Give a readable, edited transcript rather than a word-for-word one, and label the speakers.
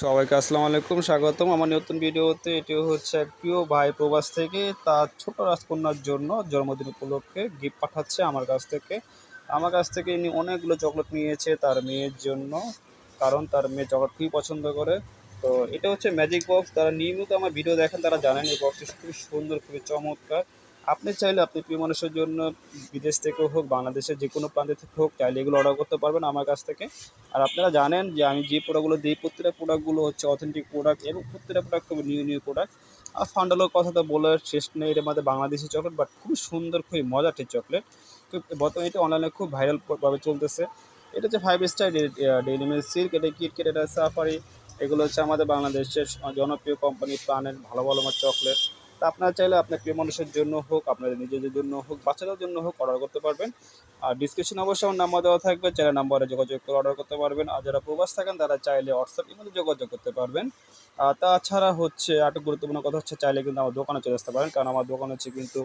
Speaker 1: সবাইকে আসসালামু আলাইকুম, স্বাগতম আমার নতুন ভিডিওতে। এটি হচ্ছে এক প্রিয় ভাই প্রবাস থেকে তার ছোট রাজকন্যার জন্য জন্মদিন উপলক্ষে গিফট পাঠাচ্ছে আমার কাছ থেকে ইনি অনেকগুলো চকলেট নিয়েছে তার মেয়ের জন্য, কারণ তার মেয়ে চকলেট খুবই পছন্দ করে। তো এটা হচ্ছে ম্যাজিক বক্স। তারা নিয়মিত আমার ভিডিও দেখেন, তারা জানেন এই বক্সটি খুবই সুন্দর, খুবই চমৎকার। আপনি চাইলে আপনি প্রিয় মানুষের জন্য বিদেশ থেকেও হোক, বাংলাদেশের যে কোনো প্রান্ত থেকে হোক, চাইলে এগুলো অর্ডার করতে পারবেন আমার কাছ থেকে। আর আপনারা জানেন যে আমি যে প্রোডাক্টগুলো দিই, প্রত্যেকটা প্রোডাক্টগুলো হচ্ছে অথেন্টিক প্রোডাক্ট এবং প্রত্যেকটা প্রোডাক্ট খুবই নিউ প্রোডাক্ট। আর ফান্ডালোর কথা তো বলার শেষ নেই, এর মধ্যে বাংলাদেশি চকলেট, বাট খুবই সুন্দর, খুবই মজার একটি চকলেট। তো বর্তমানে এটা অনলাইনে খুব ভাইরাল ভাবে চলতেছে। এটা হচ্ছে 5 স্টার ডেইলি মিল্ক সিল্ক, এটা কিটক্যাট, এটা সাফারি। এগুলো হচ্ছে আমাদের বাংলাদেশের জনপ্রিয় কোম্পানি প্রাণের ভালো ভালো আমার চকলেট। তা আপনারা চাইলে আপনার প্রিয় মানুষের জন্য হোক, আপনাদের নিজেদের জন্য হোক, বাচ্চাদের জন্য হোক, অর্ডার করতে পারবেন। আর ডিসক্রিপশন অবশ্যই আমার নাম্বার দেওয়া থাকবে, চ্যানেল নাম্বারে যোগাযোগ করে অর্ডার করতে পারবেন। আর যারা প্রবাস থাকেন তারা চাইলে হোয়াটসঅ্যাপের মধ্যে যোগাযোগ করতে পারবেন। আর তাছাড়া হচ্ছে আরেকটা গুরুত্বপূর্ণ কথা হচ্ছে, চাইলে কিন্তু আমার দোকানে চলে আসতে পারেন, কারণ আমার দোকান হচ্ছে কিন্তু